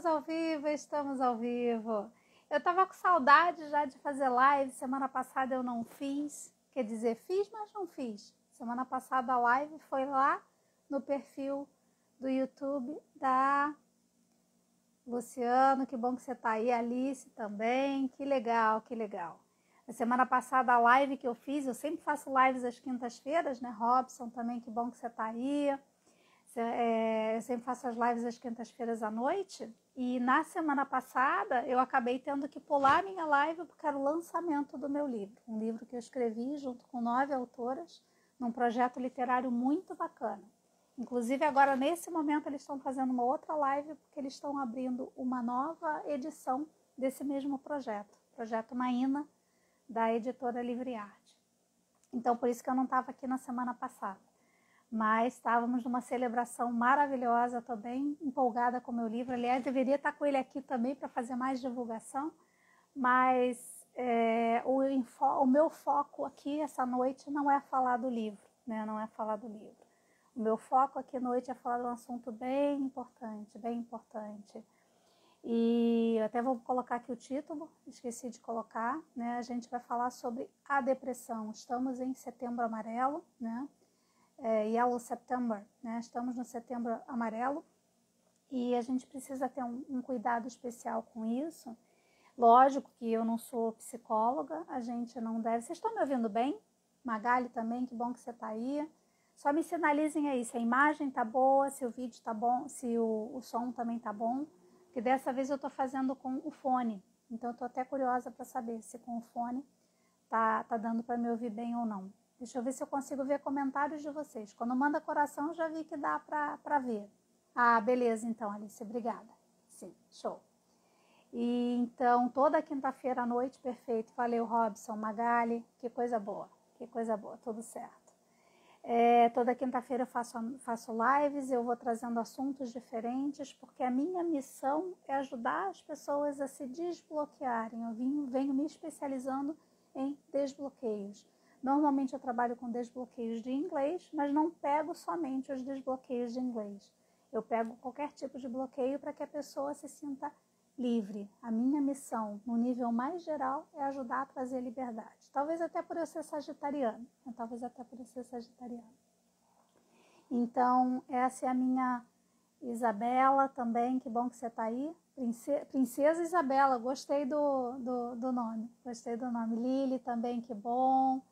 Estamos ao vivo, estamos ao vivo. Eu tava com saudade já de fazer live. Semana passada eu não fiz. Quer dizer, fiz, mas não fiz. Semana passada a live foi lá no perfil do YouTube da Luciano. Que bom que você tá aí. Alice também. Que legal, que legal. A semana passada a live que eu fiz, eu sempre faço lives às quintas-feiras, né? Robson também, que bom que você tá aí. Eu sempre faço as lives às quintas-feiras à noite. E na semana passada eu acabei tendo que pular a minha live porque era o lançamento do meu livro. Um livro que eu escrevi junto com 9 autoras num projeto literário muito bacana. Inclusive agora nesse momento eles estão fazendo uma outra live porque eles estão abrindo uma nova edição desse mesmo projeto. Projeto Maína, da editora Livre Arte. Então por isso que eu não estava aqui na semana passada. Mas estávamos numa celebração maravilhosa, estou bem empolgada com o meu livro. Aliás, deveria estar com ele aqui também para fazer mais divulgação, mas o meu foco aqui essa noite não é falar do livro, né? Não é falar do livro. O meu foco aqui à noite é falar de um assunto bem importante, bem importante. E eu até vou colocar aqui o título, esqueci de colocar, né? A gente vai falar sobre a depressão. Estamos em Setembro Amarelo, né? Yellow September, né? Estamos no Setembro Amarelo e a gente precisa ter um cuidado especial com isso. Lógico que eu não sou psicóloga, a gente não deve... Vocês estão me ouvindo bem? Magali também, que bom que você está aí. Só me sinalizem aí se a imagem tá boa, se o vídeo tá bom, se o som também tá bom, porque dessa vez eu tô fazendo com o fone, então eu tô até curiosa para saber se com o fone tá dando para me ouvir bem ou não. Deixa eu ver se eu consigo ver comentários de vocês. Quando manda coração, eu já vi que dá para ver. Ah, beleza, então, Alice, obrigada. Sim, show. E então, toda quinta-feira à noite, perfeito. Valeu, Robson, Magali, que coisa boa, tudo certo. Toda quinta-feira eu faço lives, eu vou trazendo assuntos diferentes, porque a minha missão é ajudar as pessoas a se desbloquearem. Eu venho me especializando em desbloqueios. Normalmente eu trabalho com desbloqueios de inglês, mas não pego somente os desbloqueios de inglês. Eu pego qualquer tipo de bloqueio para que a pessoa se sinta livre. A minha missão, no nível mais geral, é ajudar a trazer liberdade. Talvez até por eu ser sagitariana. Então, essa é a minha Isabela também, que bom que você está aí. Princesa Isabela, gostei do nome. Gostei do nome. Lili também, que bom.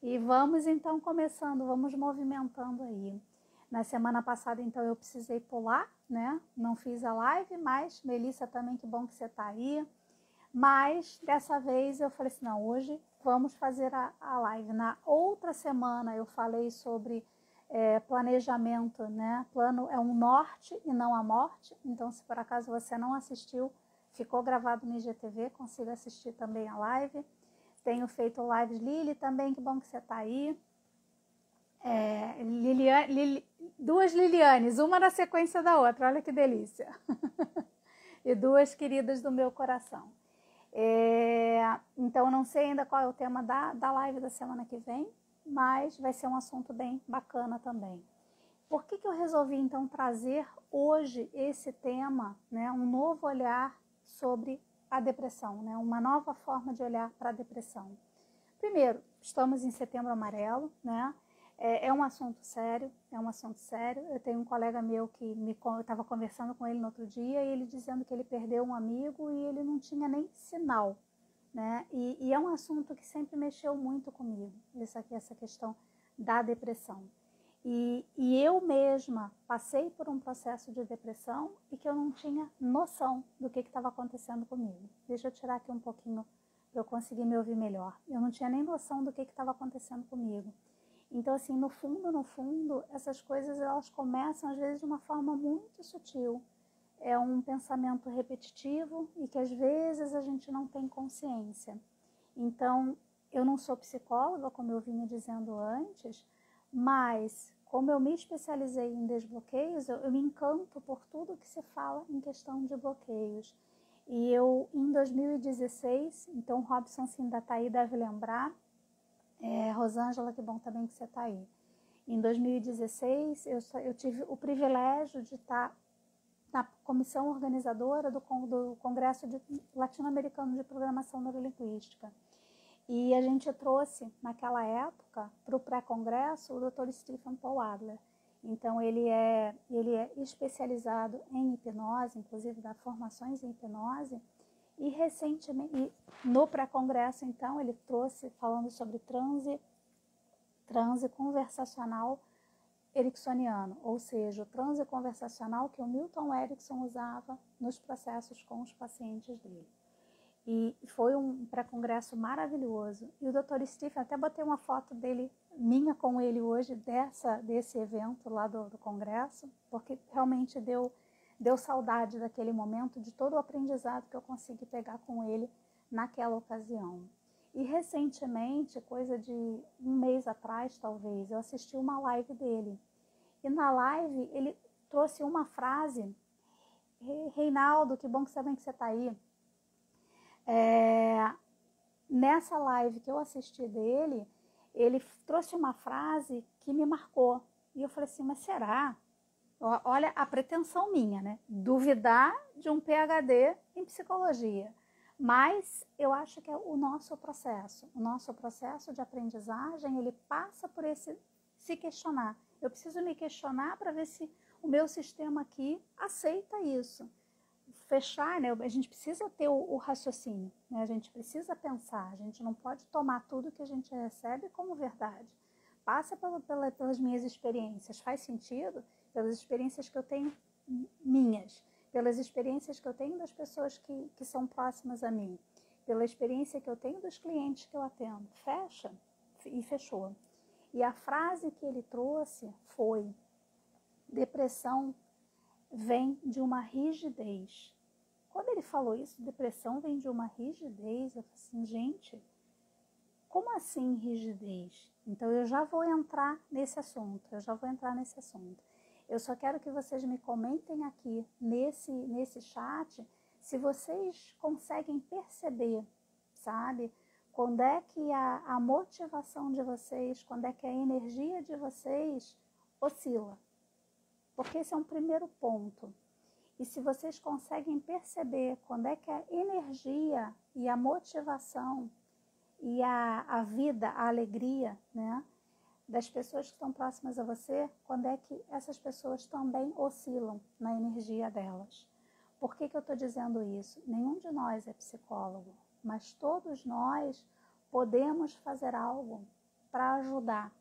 E vamos então começando, vamos movimentando aí. Na semana passada, então, eu precisei pular, né? Não fiz a live, mas Melissa também, que bom que você está aí. Mas dessa vez eu falei assim, não, hoje vamos fazer a live. Na outra semana eu falei sobre planejamento, né? Plano é um norte e não a morte. Então, se por acaso você não assistiu, ficou gravado no IGTV, consiga assistir também a live. Tenho feito lives, Lili também, que bom que você está aí. Duas Lilianes, uma na sequência da outra, olha que delícia. E duas queridas do meu coração. Então, eu não sei ainda qual é o tema da live da semana que vem, mas vai ser um assunto bem bacana também. Por que eu resolvi, então, trazer hoje esse tema, né, um novo olhar sobre a depressão, né, uma nova forma de olhar para a depressão? Primeiro, estamos em Setembro Amarelo, né? É um assunto sério, Eu tenho um colega meu que eu estava conversando com ele no outro dia e ele dizendo que ele perdeu um amigo e ele não tinha nem sinal, né? E é um assunto que sempre mexeu muito comigo, essa questão da depressão. E eu mesma passei por um processo de depressão e que eu não tinha noção do que estava acontecendo comigo. Deixa eu tirar aqui um pouquinho para eu conseguir me ouvir melhor. Eu não tinha nem noção do que estava acontecendo comigo. Então, assim, no fundo, essas coisas elas começam às vezes de uma forma muito sutil. É um pensamento repetitivo e que às vezes a gente não tem consciência. Então, eu não sou psicóloga, como eu vinha dizendo antes, mas como eu me especializei em desbloqueios, eu me encanto por tudo que se fala em questão de bloqueios. E eu, em 2016, então o Robson se ainda está aí, deve lembrar, Rosângela, que bom também que você está aí. Em 2016, eu tive o privilégio de estar na comissão organizadora do Congresso Latino-Americano de Programação Neurolinguística. E a gente trouxe, naquela época, para o pré-congresso, o Dr. Stephen Paul Adler. Então, ele é especializado em hipnose, inclusive dá formações em hipnose. E recentemente, no pré-congresso, então, ele trouxe, falando sobre transe conversacional ericksoniano, ou seja, o transe conversacional que o Milton Erickson usava nos processos com os pacientes dele. E foi um pré-congresso maravilhoso. E o Dr. Stephen, até botei uma foto dele, minha com ele hoje, desse evento lá do congresso, porque realmente deu saudade daquele momento, de todo o aprendizado que eu consegui pegar com ele naquela ocasião. E recentemente, coisa de um mês atrás talvez, eu assisti uma live dele. E na live ele trouxe uma frase: Reinaldo, que bom que você está aí. Nessa live que eu assisti dele, ele trouxe uma frase que me marcou. E eu falei assim, mas será? Olha a pretensão minha, né? Duvidar de um PhD em psicologia. Mas eu acho que é o nosso processo de aprendizagem, ele passa por se questionar. Eu preciso me questionar para ver se o meu sistema aqui aceita isso. Fechar, né? A gente precisa ter o raciocínio, né? A gente precisa pensar, a gente não pode tomar tudo que a gente recebe como verdade. Passa pelas minhas experiências, faz sentido? Pelas experiências que eu tenho minhas, pelas experiências que eu tenho das pessoas que são próximas a mim, pela experiência que eu tenho dos clientes que eu atendo. Fecha, e fechou. E a frase que ele trouxe foi: depressão vem de uma rigidez. Quando ele falou isso, depressão vem de uma rigidez, eu falei assim, gente, como assim rigidez? Então eu já vou entrar nesse assunto, Eu só quero que vocês me comentem aqui nesse chat se vocês conseguem perceber, sabe? Quando é que a motivação de vocês, quando é que a energia de vocês oscila. Porque esse é um primeiro ponto. E se vocês conseguem perceber quando é que a energia e a motivação e a vida, a alegria, né, das pessoas que estão próximas a você, quando é que essas pessoas também oscilam na energia delas. Por que eu estou dizendo isso? Nenhum de nós é psicólogo, mas todos nós podemos fazer algo para ajudar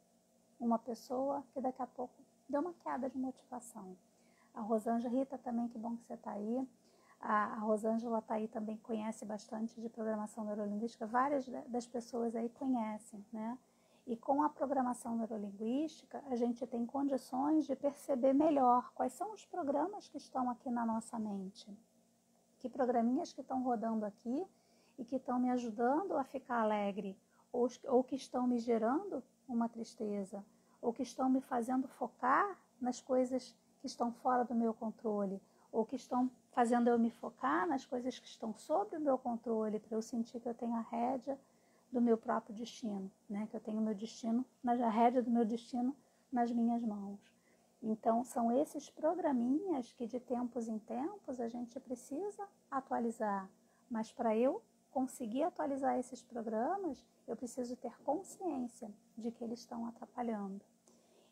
uma pessoa que daqui a pouco deu uma queda de motivação. A Rosângela, Rita também, que bom que você está aí. A Rosângela está aí também, conhece bastante de programação neurolinguística. Várias das pessoas aí conhecem, né? E com a programação neurolinguística, a gente tem condições de perceber melhor quais são os programas que estão aqui na nossa mente. Que programinhas que estão rodando aqui e que estão me ajudando a ficar alegre, ou que estão me gerando uma tristeza, ou que estão me fazendo focar nas coisas que estão fora do meu controle, ou que estão fazendo eu me focar nas coisas que estão sob o meu controle, para eu sentir que eu tenho a rédea do meu próprio destino, né? Que eu tenho o meu destino, a rédea do meu destino nas minhas mãos. Então, são esses programinhas que de tempos em tempos a gente precisa atualizar. Mas para eu conseguir atualizar esses programas, eu preciso ter consciência de que eles estão atrapalhando.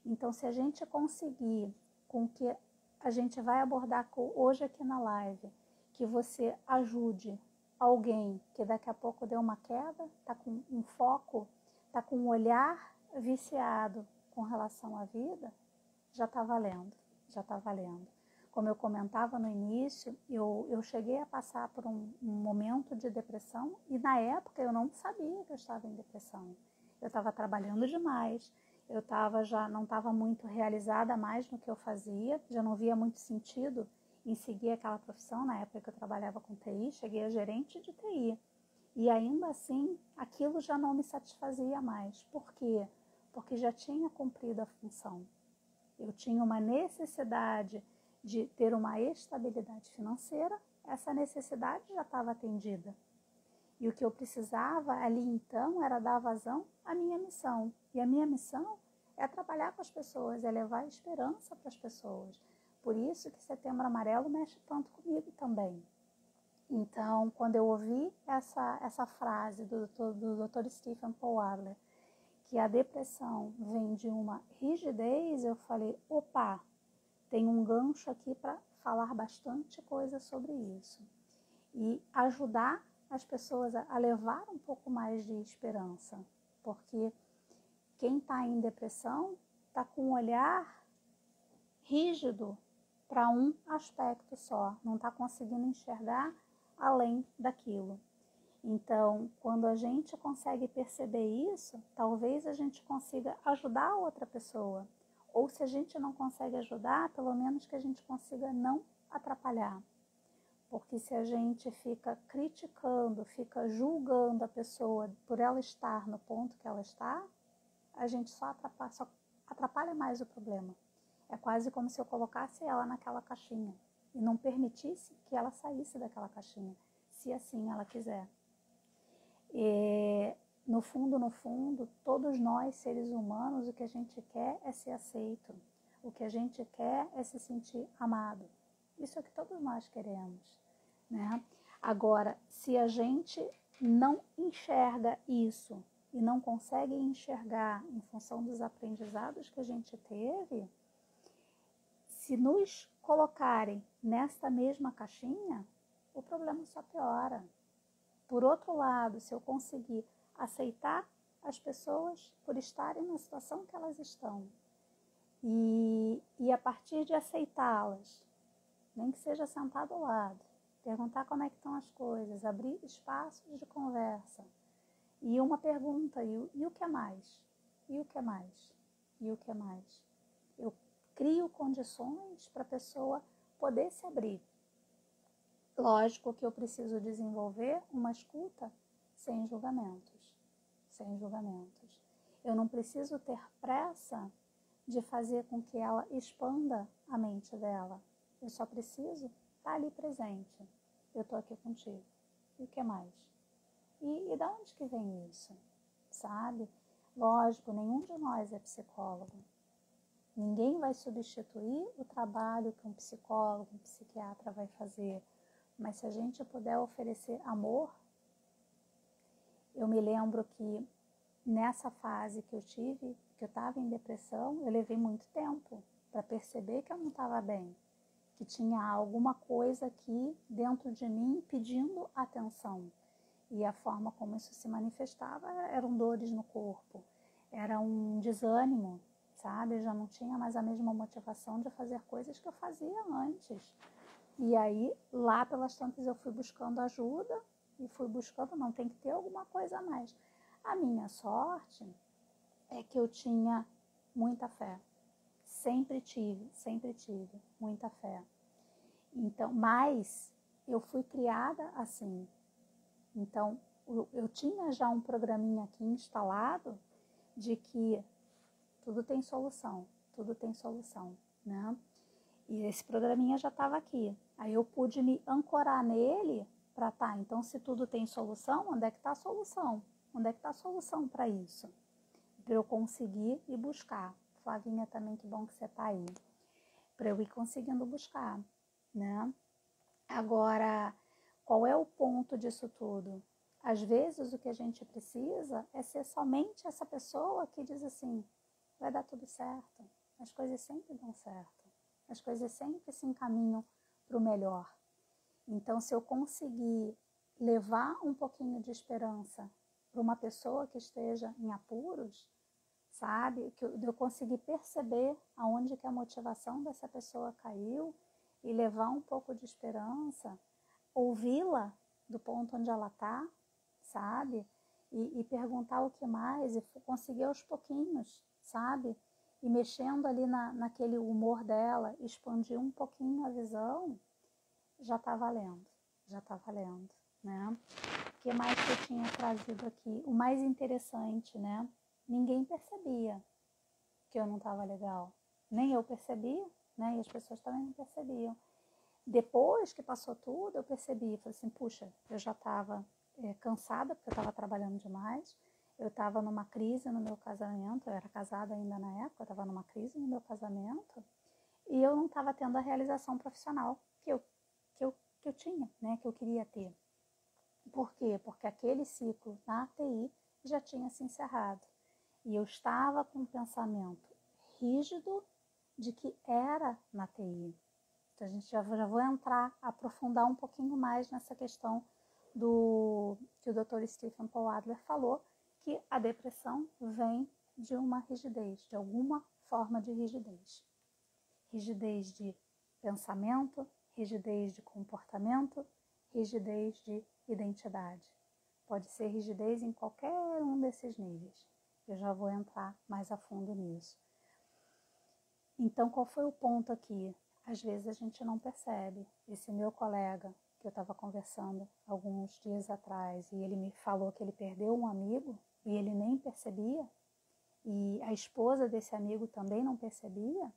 Então, se a gente conseguir com que a gente vai abordar hoje aqui na live, que você ajude alguém que daqui a pouco deu uma queda, está com um foco, está com um olhar viciado com relação à vida, já está valendo, já está valendo. Como eu comentava no início, eu cheguei a passar por um momento de depressão e na época eu não sabia que eu estava em depressão. Eu estava trabalhando demais, eu já não estava muito realizada mais no que eu fazia, já não via muito sentido em seguir aquela profissão. Na época que eu trabalhava com TI, cheguei a gerente de TI. E ainda assim, aquilo já não me satisfazia mais. Por quê? Porque já tinha cumprido a função. Eu tinha uma necessidade de ter uma estabilidade financeira, essa necessidade já estava atendida. E o que eu precisava ali então era dar vazão à minha missão. E a minha missão é trabalhar com as pessoas, é levar esperança para as pessoas. Por isso que Setembro Amarelo mexe tanto comigo também. Então, quando eu ouvi essa frase do Dr. Stephen Paul Adler, que a depressão vem de uma rigidez, eu falei, opa, tem um gancho aqui para falar bastante coisa sobre isso. E ajudar as pessoas a levar um pouco mais de esperança. Porque quem está em depressão está com um olhar rígido para um aspecto só, não está conseguindo enxergar além daquilo. Então, quando a gente consegue perceber isso, talvez a gente consiga ajudar a outra pessoa. Ou se a gente não consegue ajudar, pelo menos que a gente consiga não atrapalhar. Porque se a gente fica criticando, fica julgando a pessoa por ela estar no ponto que ela está, a gente só atrapalha mais o problema. É quase como se eu colocasse ela naquela caixinha e não permitisse que ela saísse daquela caixinha, se assim ela quiser. E, no fundo, todos nós, seres humanos, o que a gente quer é ser aceito. O que a gente quer é se sentir amado. Isso é o que todos nós queremos, né? Agora, se a gente não enxerga isso e não consegue enxergar em função dos aprendizados que a gente teve, se nos colocarem nesta mesma caixinha, o problema só piora. Por outro lado, se eu conseguir aceitar as pessoas por estarem na situação que elas estão e a partir de aceitá-las, nem que seja sentado ao lado, perguntar como é que estão as coisas, abrir espaços de conversa e uma pergunta, e o que é mais? E o que é mais? E o que é mais? Eu crio condições para a pessoa poder se abrir. Lógico que eu preciso desenvolver uma escuta sem julgamentos. Sem julgamentos. Eu não preciso ter pressa de fazer com que ela expanda a mente dela. Eu só preciso estar ali presente. Eu estou aqui contigo. E o que mais? E de onde que vem isso? Sabe? Lógico, nenhum de nós é psicólogo. Ninguém vai substituir o trabalho que um psicólogo, um psiquiatra vai fazer. Mas se a gente puder oferecer amor, eu me lembro que nessa fase que eu tive, que eu estava em depressão, eu levei muito tempo para perceber que eu não estava bem, que tinha alguma coisa aqui dentro de mim pedindo atenção. E a forma como isso se manifestava eram dores no corpo, era um desânimo, sabe? Eu já não tinha mais a mesma motivação de fazer coisas que eu fazia antes. E aí, lá pelas tantas, eu fui buscando ajuda e fui buscando, não, tem que ter alguma coisa a mais. A minha sorte é que eu tinha muita fé. Sempre tive muita fé. Então, mas eu fui criada assim. Então, eu tinha já um programinha aqui instalado de que tudo tem solução, né? E esse programinha já estava aqui. Aí eu pude me ancorar nele para então se tudo tem solução, onde é que está a solução? Onde é que está a solução para isso? Para eu conseguir ir buscar. Flavinha também, que bom que você está aí. Para eu ir conseguindo buscar, né? Agora, qual é o ponto disso tudo? Às vezes o que a gente precisa é ser somente essa pessoa que diz assim, vai dar tudo certo, as coisas sempre dão certo. As coisas sempre se encaminham para o melhor. Então, se eu conseguir levar um pouquinho de esperança para uma pessoa que esteja em apuros, sabe? Que eu conseguir perceber aonde que a motivação dessa pessoa caiu e levar um pouco de esperança, ouvi-la do ponto onde ela está, sabe? E perguntar o que mais e conseguir aos pouquinhos, sabe? E mexendo ali naquele humor dela, expandir um pouquinho a visão, já está valendo, né? O que mais que eu tinha trazido aqui? O mais interessante, né? Ninguém percebia que eu não estava legal. Nem eu percebia, né? E as pessoas também não percebiam. Depois que passou tudo, eu percebi, falei assim, puxa, eu já estava cansada, porque eu estava trabalhando demais. Eu estava numa crise no meu casamento, eu era casada ainda na época, eu estava numa crise no meu casamento. e eu não estava tendo a realização profissional que eu tinha, né, que eu queria ter. Por quê? Porque aquele ciclo na TI já tinha se encerrado. E eu estava com um pensamento rígido de que era na TI. Então, a gente já vou aprofundar um pouquinho mais nessa questão que o Dr. Stephen Paul Adler falou, que a depressão vem de uma rigidez, de alguma forma de rigidez. Rigidez de pensamento, rigidez de comportamento, rigidez de identidade. Pode ser rigidez em qualquer um desses níveis. Eu já vou entrar mais a fundo nisso. Então, qual foi o ponto aqui? Às vezes a gente não percebe. Esse meu colega, que eu estava conversando alguns dias atrás, e ele me falou que ele perdeu um amigo, e ele nem percebia, e a esposa desse amigo também não percebia.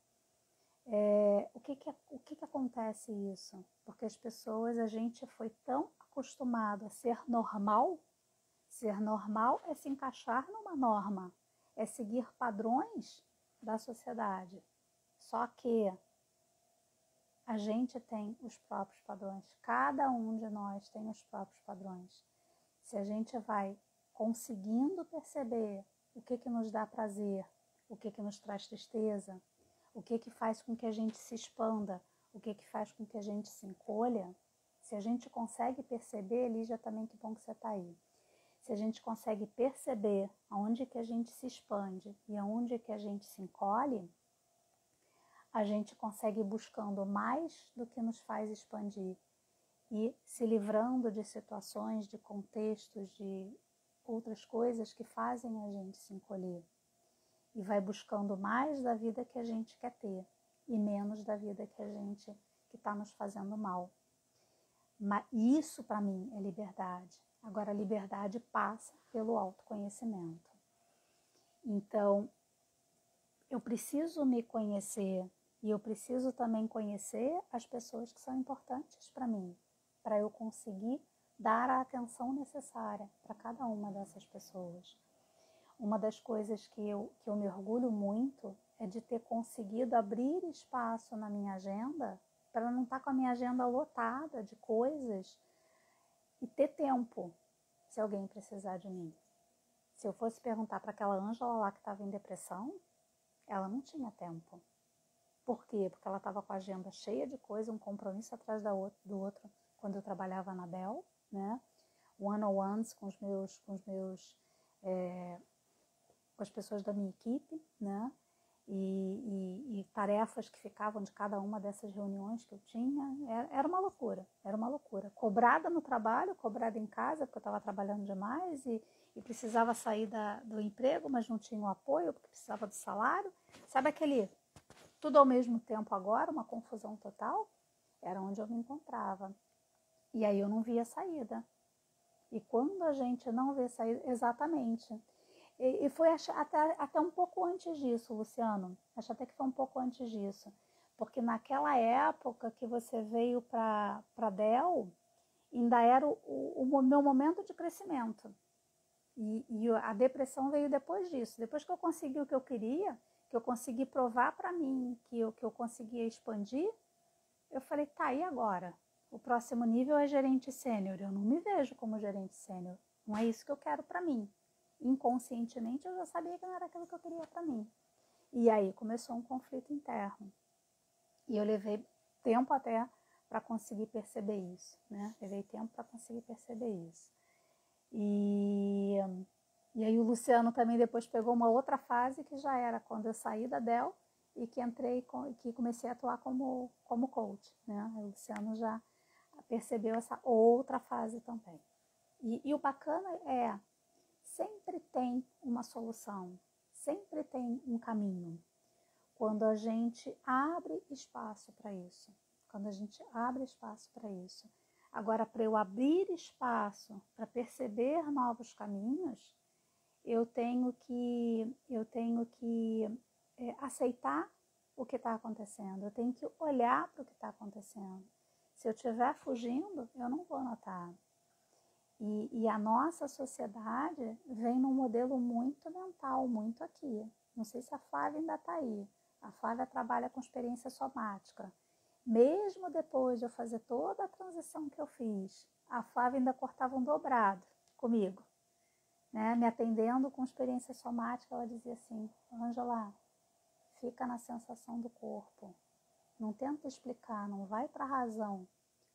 O que acontece isso? Porque as pessoas, a gente foi tão acostumado a ser normal. Ser normal é se encaixar numa norma, é seguir padrões da sociedade. Só que a gente tem os próprios padrões, cada um de nós tem os próprios padrões. Se a gente vai conseguindo perceber o que nos dá prazer, o que nos traz tristeza, o que faz com que a gente se expanda, o que faz com que a gente se encolha, se a gente consegue perceber, Lígia, também que bom que você está aí. Se a gente consegue perceber aonde que a gente se expande e aonde que a gente se encolhe, a gente consegue ir buscando mais do que nos faz expandir e se livrando de situações, de contextos, de outras coisas que fazem a gente se encolher. E vai buscando mais da vida que a gente quer ter e menos da vida que está nos fazendo mal. Mas isso, para mim, é liberdade. Agora, a liberdade passa pelo autoconhecimento. Então, eu preciso me conhecer e eu preciso também conhecer as pessoas que são importantes para mim, para eu conseguir dar a atenção necessária para cada uma dessas pessoas. Uma das coisas que eu me orgulho muito é de ter conseguido abrir espaço na minha agenda para não estar com a minha agenda lotada de coisas e ter tempo se alguém precisar de mim. Se eu fosse perguntar para aquela Ângela lá que estava em depressão, ela não tinha tempo. Por quê? Porque ela estava com a agenda cheia de coisa, um compromisso atrás do outro, quando eu trabalhava na Bell, né? One-on-ones com as pessoas da minha equipe, né? E tarefas que ficavam de cada uma dessas reuniões que eu tinha, era uma loucura, era uma loucura. Cobrada no trabalho, cobrada em casa, porque eu estava trabalhando demais e precisava sair do emprego, mas não tinha o apoio, porque precisava do salário. Sabe aquele tudo ao mesmo tempo agora, uma confusão total? Era onde eu me encontrava. E aí eu não via saída. E quando a gente não vê saída, exatamente. E foi até um pouco antes disso, Luciano. Acho até que foi um pouco antes disso. Porque naquela época que você veio para a Dell, ainda era o meu momento de crescimento. E a depressão veio depois disso. Depois que eu consegui o que eu queria, que eu consegui provar para mim que eu conseguia expandir, eu falei, tá, e agora? O próximo nível é gerente sênior. Eu não me vejo como gerente sênior. Não é isso que eu quero para mim. Inconscientemente eu já sabia que não era aquilo que eu queria para mim. E aí começou um conflito interno. E eu levei tempo até para conseguir perceber isso, né? Levei tempo para conseguir perceber isso. E aí o Luciano também depois pegou uma outra fase que já era quando eu saí da Dell e que comecei a atuar como coach, né? O Luciano já percebeu essa outra fase também. E o bacana é, sempre tem uma solução, sempre tem um caminho. Quando a gente abre espaço para isso, quando a gente abre espaço para isso. Agora, para eu abrir espaço para perceber novos caminhos, eu tenho que aceitar o que está acontecendo, eu tenho que olhar para o que está acontecendo. Se eu estiver fugindo, eu não vou notar. E a nossa sociedade vem num modelo muito mental, muito aqui. Não sei se a Flávia ainda está aí. A Flávia trabalha com experiência somática. Mesmo depois de eu fazer toda a transição que eu fiz, a Flávia ainda cortava um dobrado comigo, né? Me atendendo com experiência somática, ela dizia assim: Ângela, fica na sensação do corpo. Não tenta explicar, não vai para a razão,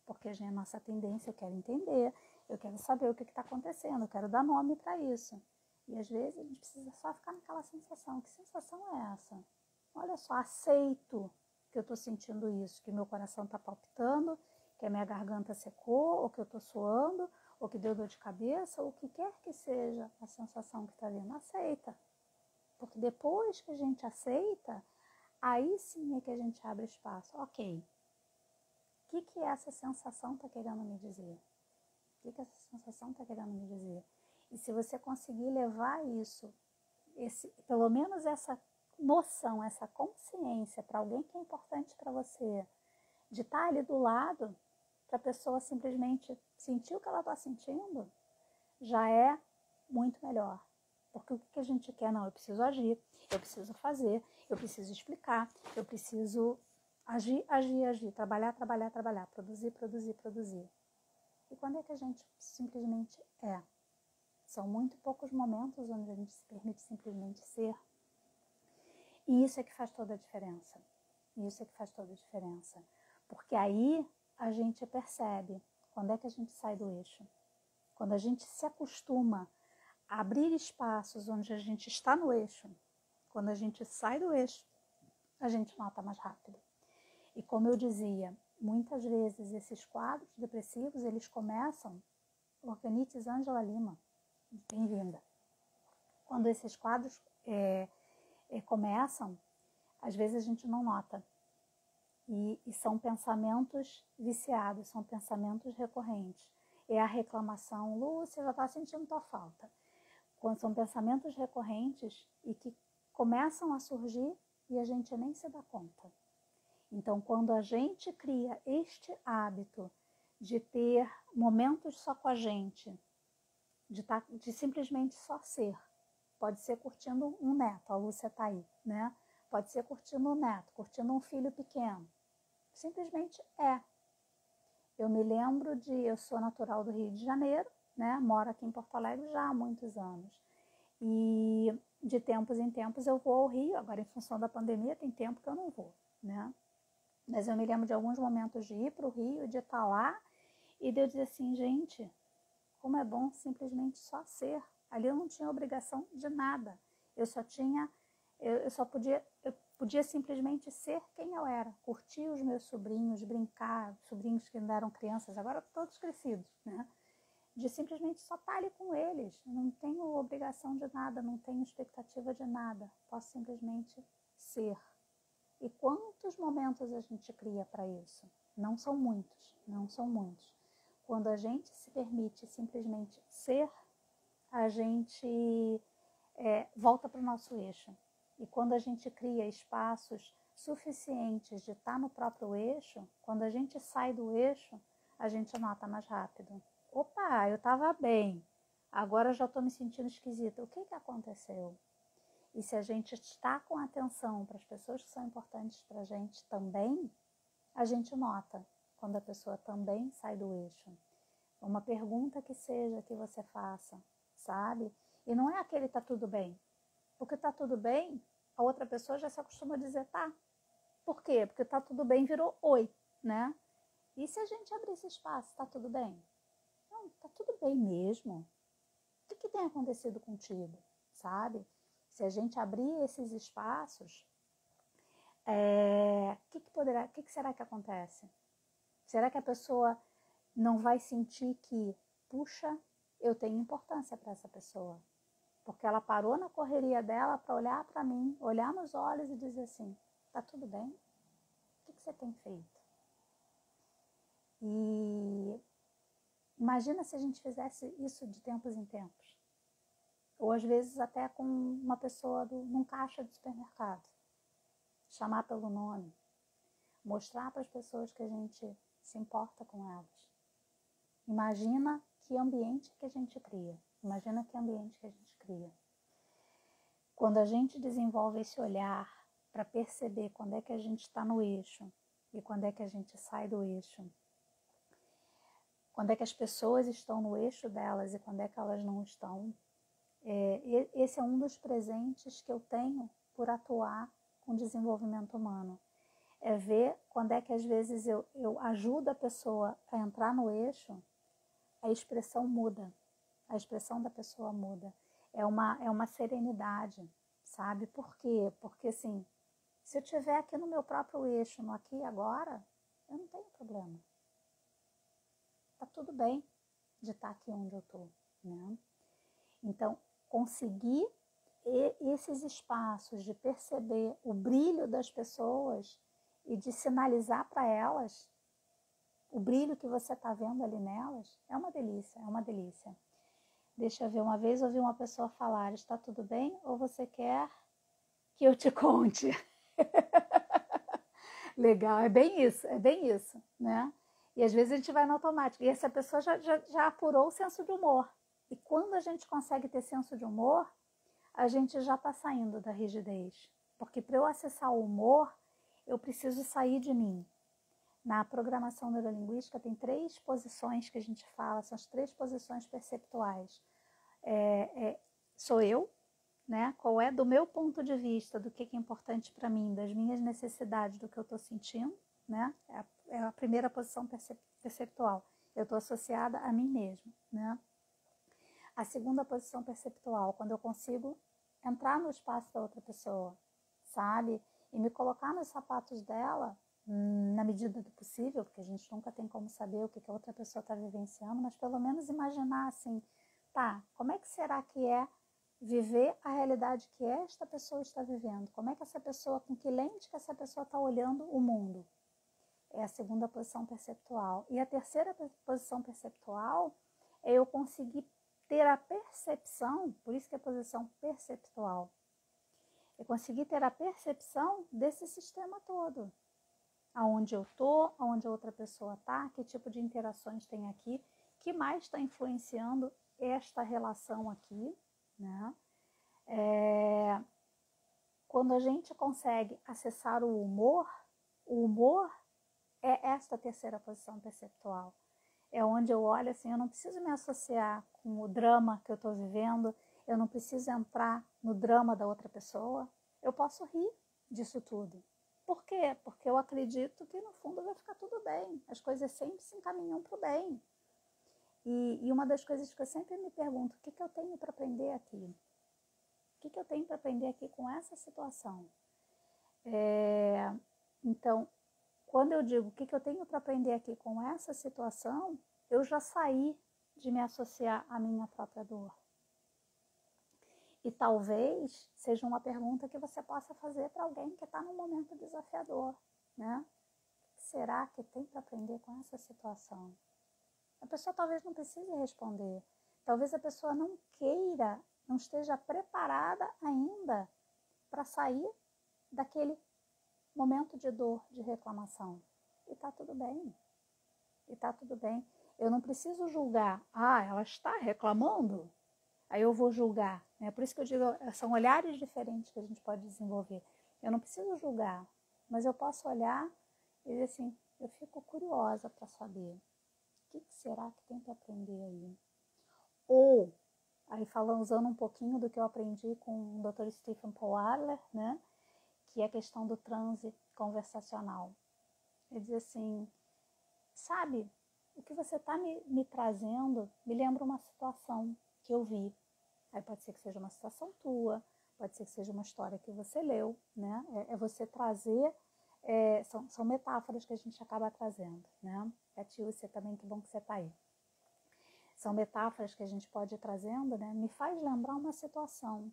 porque a nossa tendência, eu quero entender, eu quero saber o que está acontecendo, eu quero dar nome para isso. E às vezes a gente precisa só ficar naquela sensação. Que sensação é essa? Olha só, aceito que eu estou sentindo isso, que meu coração está palpitando, que a minha garganta secou, ou que eu estou suando, ou que deu dor de cabeça, ou o que quer que seja a sensação que está vindo. Aceita. Porque depois que a gente aceita, aí sim é que a gente abre espaço. Ok, o que essa sensação está querendo me dizer? O que essa sensação está querendo me dizer? E se você conseguir levar isso, pelo menos essa noção, essa consciência para alguém que é importante para você, de estar ali do lado, para a pessoa simplesmente sentir o que ela está sentindo, já é muito melhor. Porque o que a gente quer? Não, eu preciso agir, eu preciso fazer, eu preciso explicar, eu preciso agir, trabalhar, produzir. E quando é que a gente simplesmente é? São muito poucos momentos onde a gente se permite simplesmente ser. E isso é que faz toda a diferença. Porque aí a gente percebe quando é que a gente sai do eixo. Quando a gente se acostuma a abrir espaços onde a gente está no eixo, quando a gente sai do eixo, a gente nota mais rápido. E como eu dizia, muitas vezes esses quadros depressivos, eles começam, Organites Ângela Lima, bem-vinda. Quando esses quadros começam, às vezes a gente não nota. E são pensamentos viciados, são pensamentos recorrentes. É a reclamação, Lúcia, já está sentindo tua falta. Quando são pensamentos recorrentes e que começam a surgir e a gente nem se dá conta. Então, quando a gente cria este hábito de ter momentos só com a gente, de simplesmente só ser, pode ser curtindo um neto, a Lúcia está aí, né? Pode ser curtindo um neto, curtindo um filho pequeno. Simplesmente é. Eu me lembro eu sou natural do Rio de Janeiro, né? Moro aqui em Porto Alegre já há muitos anos. E de tempos em tempos eu vou ao Rio, agora em função da pandemia tem tempo que eu não vou, né? Mas eu me lembro de alguns momentos de ir para o Rio, de estar lá e de eu dizer assim, gente, como é bom simplesmente só ser. Ali eu não tinha obrigação de nada. Eu podia simplesmente ser quem eu era, curtir os meus sobrinhos, brincar, sobrinhos que ainda eram crianças, agora todos crescidos, né? De simplesmente só estar ali com eles. Eu não tenho obrigação de nada, não tenho expectativa de nada. Posso simplesmente ser. E quantos momentos a gente cria para isso? Não são muitos. Quando a gente se permite simplesmente ser, a gente volta para o nosso eixo. E quando a gente cria espaços suficientes de estar no próprio eixo, quando a gente sai do eixo, a gente nota mais rápido. Opa, eu estava bem, agora já estou me sentindo esquisita. O que aconteceu? E se a gente está com atenção para as pessoas que são importantes para a gente também, a gente nota quando a pessoa também sai do eixo. Uma pergunta que seja que você faça, sabe? E não é aquele tá tudo bem. Porque tá tudo bem, a outra pessoa já se acostuma a dizer tá. Por quê? Porque tá tudo bem virou oi, né? E se a gente abrir esse espaço, tá tudo bem? Não, tá tudo bem mesmo. O que tem acontecido contigo, sabe? Se a gente abrir esses espaços, o que será que acontece? Será que a pessoa não vai sentir que, puxa, eu tenho importância para essa pessoa? Porque ela parou na correria dela para olhar para mim, olhar nos olhos e dizer assim, tá tudo bem? O que você tem feito? E imagina se a gente fizesse isso de tempos em tempos. Ou às vezes até com uma pessoa num caixa de supermercado. Chamar pelo nome. Mostrar para as pessoas que a gente se importa com elas. Imagina que ambiente que a gente cria. Quando a gente desenvolve esse olhar para perceber quando é que a gente está no eixo e quando é que a gente sai do eixo. Quando é que as pessoas estão no eixo delas e quando é que elas não estão. Esse é um dos presentes que eu tenho por atuar com desenvolvimento humano. É ver quando é que às vezes eu ajudo a pessoa a entrar no eixo, a expressão muda, a expressão da pessoa muda. É uma serenidade, sabe? Por quê? Porque assim, se eu estiver aqui no meu próprio eixo, no aqui e agora, eu não tenho problema. Tá tudo bem de estar aqui onde eu tô, né? Então, conseguir esses espaços de perceber o brilho das pessoas e de sinalizar para elas o brilho que você está vendo ali nelas, é uma delícia, é uma delícia. Deixa eu ver, uma vez ouvi uma pessoa falar, está tudo bem ou você quer que eu te conte? Legal, é bem isso, né? E às vezes a gente vai no automático, e essa pessoa já apurou o senso de humor. E quando a gente consegue ter senso de humor, a gente já está saindo da rigidez. Porque para eu acessar o humor, eu preciso sair de mim. Na programação neurolinguística tem 3 posições que a gente fala, são as 3 posições perceptuais. Sou eu, né? Qual é do meu ponto de vista, do que é importante para mim, das minhas necessidades, do que eu estou sentindo, né? É a primeira posição perceptual. Eu estou associada a mim mesma, né? A segunda posição perceptual, quando eu consigo entrar no espaço da outra pessoa, sabe? E me colocar nos sapatos dela, na medida do possível, porque a gente nunca tem como saber o que a outra pessoa está vivenciando, mas pelo menos imaginar assim, tá, como é que será que é viver a realidade que esta pessoa está vivendo? Como é que essa pessoa, com que lente que essa pessoa está olhando o mundo? É a segunda posição perceptual. E a terceira posição perceptual é eu conseguir ter a percepção, por isso que é a posição perceptual, eu conseguir ter a percepção desse sistema todo. Aonde eu estou, aonde a outra pessoa está, que tipo de interações tem aqui, que mais está influenciando esta relação aqui, né? Quando a gente consegue acessar o humor é esta terceira posição perceptual. É onde eu olho assim, eu não preciso me associar com o drama que eu estou vivendo, eu não preciso entrar no drama da outra pessoa, eu posso rir disso tudo. Por quê? Porque eu acredito que no fundo vai ficar tudo bem, as coisas sempre se encaminham para o bem. E uma das coisas que eu sempre me pergunto, o que eu tenho para aprender aqui? O que eu tenho para aprender aqui com essa situação? Então, quando eu digo o que eu tenho para aprender aqui com essa situação, eu já saí de me associar à minha própria dor. E talvez seja uma pergunta que você possa fazer para alguém que está num momento desafiador, né? O que será que tem para aprender com essa situação? A pessoa talvez não precise responder. Talvez a pessoa não queira, não esteja preparada ainda para sair daquele momento de dor, de reclamação. E está tudo bem. E está tudo bem. Eu não preciso julgar. Ah, ela está reclamando? Aí eu vou julgar. Né? Por isso que eu digo, são olhares diferentes que a gente pode desenvolver. Eu não preciso julgar, mas eu posso olhar e dizer assim, eu fico curiosa para saber o que será que tem para aprender aí. Ou, aí falando, usando um pouquinho do que eu aprendi com o Dr. Stephen Paul Adler, né? Que é a questão do transe conversacional. Ele diz assim, sabe, o que você está me trazendo me lembra uma situação que eu vi. Aí pode ser que seja uma situação tua, pode ser que seja uma história que você leu, né? É você trazer, são metáforas que a gente acaba trazendo, né? Tio, você também, que bom que você está aí. São metáforas que a gente pode ir trazendo, né? Me faz lembrar uma situação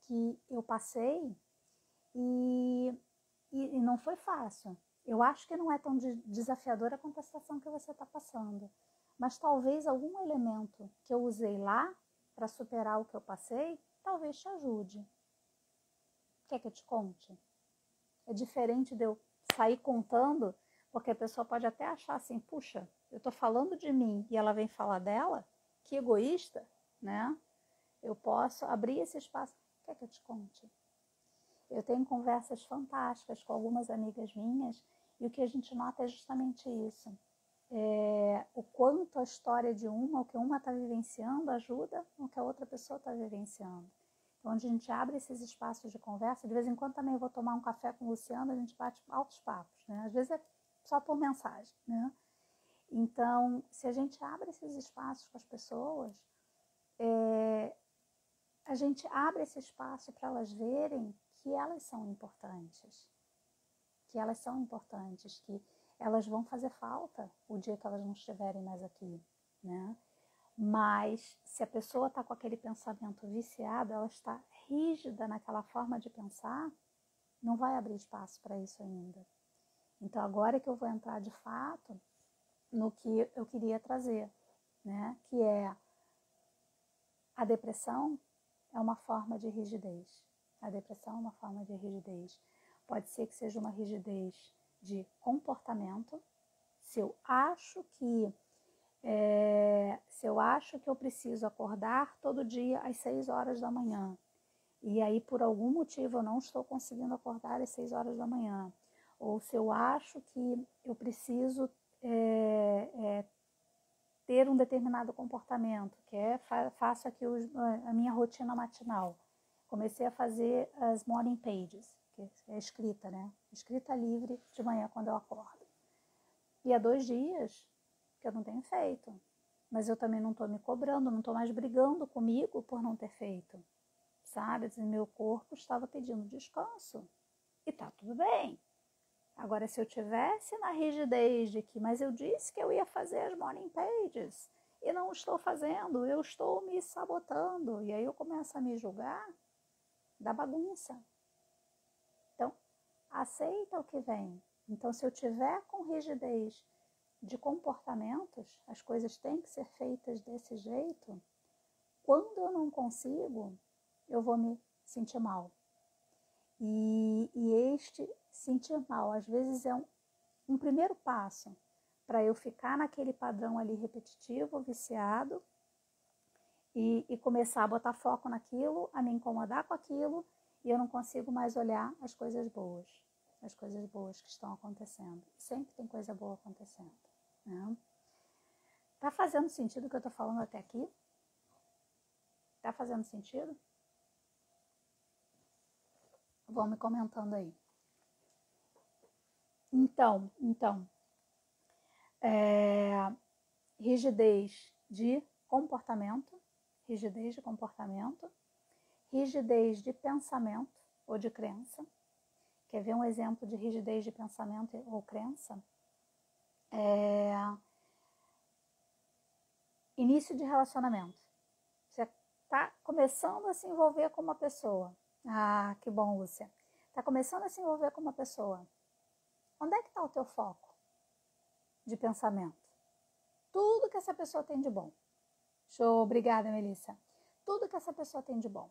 que eu passei e não foi fácil. Eu acho que não é tão desafiadora quanto a situação que você está passando. Mas talvez algum elemento que eu usei lá para superar o que eu passei, talvez te ajude. Quer que eu te conte? É diferente de eu sair contando, porque a pessoa pode até achar assim, puxa, eu estou falando de mim e ela vem falar dela, que egoísta, né? Eu posso abrir esse espaço. Quer que eu te conte? Eu tenho conversas fantásticas com algumas amigas minhas e o que a gente nota é justamente isso. O quanto a história de uma, o que uma está vivenciando, ajuda o que a outra pessoa está vivenciando. Então, onde a gente abre esses espaços de conversa, de vez em quando também eu vou tomar um café com o Luciano, a gente bate altos papos, né? Às vezes é só por mensagem, né? Então, se a gente abre esses espaços com as pessoas, a gente abre esse espaço para elas verem que elas são importantes, que elas vão fazer falta o dia que elas não estiverem mais aqui, né? Mas se a pessoa está com aquele pensamento viciado, ela está rígida naquela forma de pensar, não vai abrir espaço para isso ainda. Então agora é que eu vou entrar de fato no que eu queria trazer, né? Que é a depressão é uma forma de rigidez. A depressão é uma forma de rigidez. Pode ser que seja uma rigidez de comportamento. Se eu acho que eu preciso acordar todo dia às 6 horas da manhã, e aí por algum motivo eu não estou conseguindo acordar às 6 horas da manhã, ou se eu acho que eu preciso ter um determinado comportamento, que faço aqui a minha rotina matinal. Comecei a fazer as morning pages, que é escrita, né? Escrita livre de manhã quando eu acordo. E há 2 dias que eu não tenho feito. Mas eu também não estou me cobrando, não estou mais brigando comigo por não ter feito. Sabe? Meu corpo estava pedindo descanso. E tá tudo bem. Agora, se eu tivesse na rigidez de que, mas eu disse que eu ia fazer as morning pages e não estou fazendo, eu estou me sabotando. E aí eu começo a me julgar, dá bagunça. Então, aceita o que vem. Então, se eu tiver com rigidez de comportamentos, as coisas têm que ser feitas desse jeito, quando eu não consigo, eu vou me sentir mal. E este sentir mal, às vezes, é um primeiro passo para eu ficar naquele padrão ali repetitivo, viciado, e começar a botar foco naquilo, a me incomodar com aquilo, e eu não consigo mais olhar as coisas boas que estão acontecendo. Sempre tem coisa boa acontecendo, né? Tá fazendo sentido o que eu tô falando até aqui? Tá fazendo sentido? Vão me comentando aí. Então, rigidez de comportamento, rigidez de pensamento ou de crença. Quer ver um exemplo de rigidez de pensamento ou crença? Início de relacionamento. Você está começando a se envolver com uma pessoa. Ah, que bom, Lúcia. Está começando a se envolver com uma pessoa. Onde é que está o teu foco de pensamento? Tudo que essa pessoa tem de bom. Show, obrigada, Melissa. Tudo que essa pessoa tem de bom.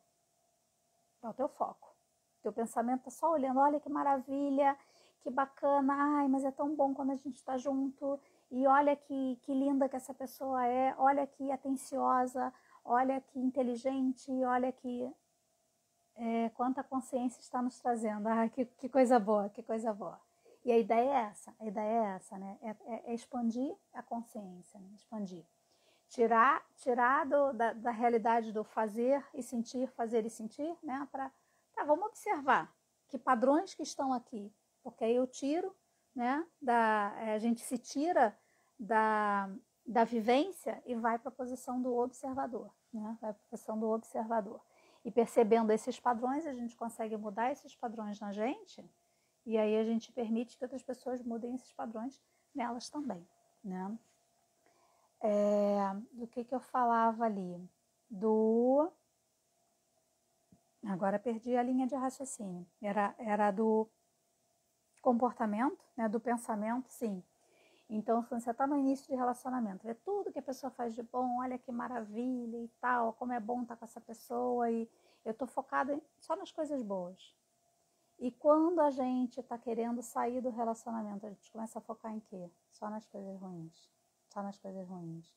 É o teu foco. Teu pensamento está só olhando, olha que maravilha, que bacana, ai, mas é tão bom quando a gente está junto, e olha que linda que essa pessoa é, olha que atenciosa, olha que inteligente, olha que quanta consciência está nos trazendo. Ah, que coisa boa, que coisa boa. E a ideia é essa, né? É expandir a consciência, né? Expandir. Tirar da realidade do fazer e sentir, né? Vamos observar que padrões que estão aqui, porque aí eu tiro, né? A gente se tira da vivência e vai para a posição do observador, né? Vai para a posição do observador. E percebendo esses padrões, a gente consegue mudar esses padrões na gente, e aí a gente permite que outras pessoas mudem esses padrões nelas também, né? Do que eu falava ali? Agora perdi a linha de raciocínio. Era do comportamento, né? Do pensamento, sim. Então, se você está no início de relacionamento, vê tudo que a pessoa faz de bom, olha que maravilha e tal, como é bom estar com essa pessoa, e eu estou focada só nas coisas boas. E quando a gente está querendo sair do relacionamento, a gente começa a focar em quê? Só nas coisas ruins. Só nas coisas ruins.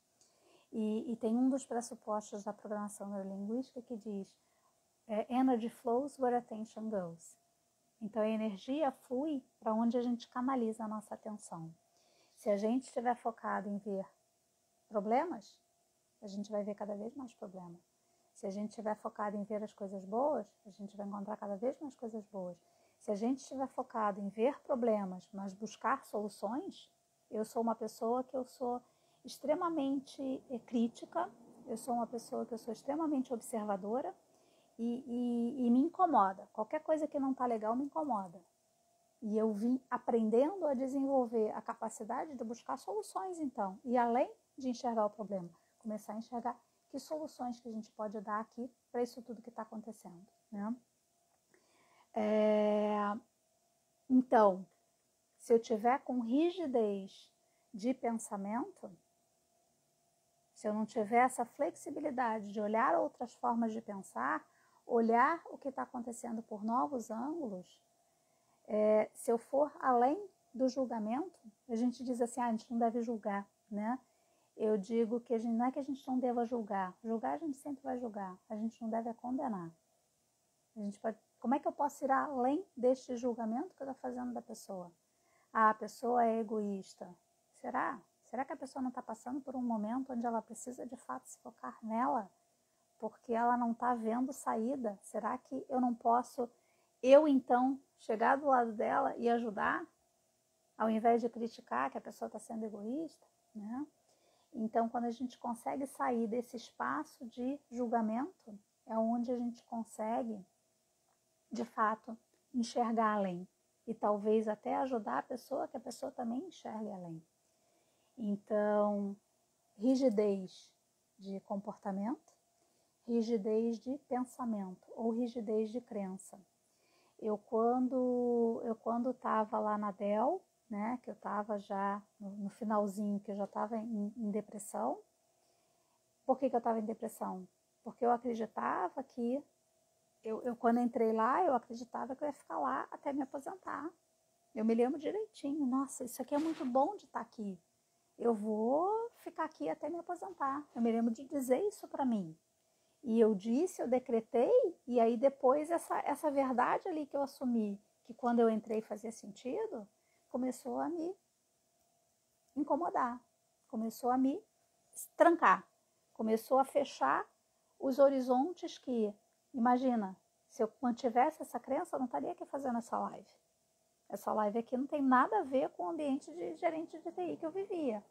E tem um dos pressupostos da programação neurolinguística que diz energy flows where attention goes. Então a energia flui para onde a gente canaliza a nossa atenção. Se a gente estiver focado em ver problemas, a gente vai ver cada vez mais problemas. Se a gente estiver focado em ver as coisas boas, a gente vai encontrar cada vez mais coisas boas. Se a gente estiver focado em ver problemas, mas buscar soluções, eu sou uma pessoa que eu sou extremamente crítica, eu sou uma pessoa que eu sou extremamente observadora e me incomoda. Qualquer coisa que não está legal me incomoda. E eu vim aprendendo a desenvolver a capacidade de buscar soluções, então. E além de enxergar o problema, começar a enxergar que soluções que a gente pode dar aqui para isso tudo que está acontecendo, né? Então, se eu tiver com rigidez de pensamento, se eu não tiver essa flexibilidade de olhar outras formas de pensar, olhar o que está acontecendo por novos ângulos, se eu for além do julgamento, a gente diz assim, a gente não deve julgar, né? Eu digo que não é que a gente não deva julgar. Julgar a gente sempre vai julgar. A gente não deve condenar. Como é que eu posso ir além deste julgamento que eu estou fazendo da pessoa? A pessoa é egoísta. Será? Será que a pessoa não está passando por um momento onde ela precisa de fato se focar nela? Porque ela não está vendo saída? Será que eu não posso, então, chegar do lado dela e ajudar? Ao invés de criticar que a pessoa está sendo egoísta, né? Então, quando a gente consegue sair desse espaço de julgamento, é onde a gente consegue, de fato, enxergar além. E talvez até ajudar a pessoa, que a pessoa também enxergue além. Então, rigidez de comportamento, rigidez de pensamento ou rigidez de crença. Eu quando estava lá na DEL, né, que eu estava já no finalzinho, que eu já estava em depressão. Por que eu estava em depressão? Porque eu acreditava que, eu quando entrei lá, eu acreditava que eu ia ficar lá até me aposentar. Eu me lembro direitinho, nossa, isso aqui é muito bom de estar aqui. Eu vou ficar aqui até me aposentar. Eu me lembro de dizer isso para mim. E eu disse, eu decretei, e aí depois essa verdade ali que eu assumi, que quando eu entrei fazia sentido, começou a me incomodar, começou a me trancar, começou a fechar os horizontes que, imagina, se eu mantivesse essa crença, eu não estaria aqui fazendo essa live. Essa live aqui não tem nada a ver com o ambiente de gerente de TI que eu vivia.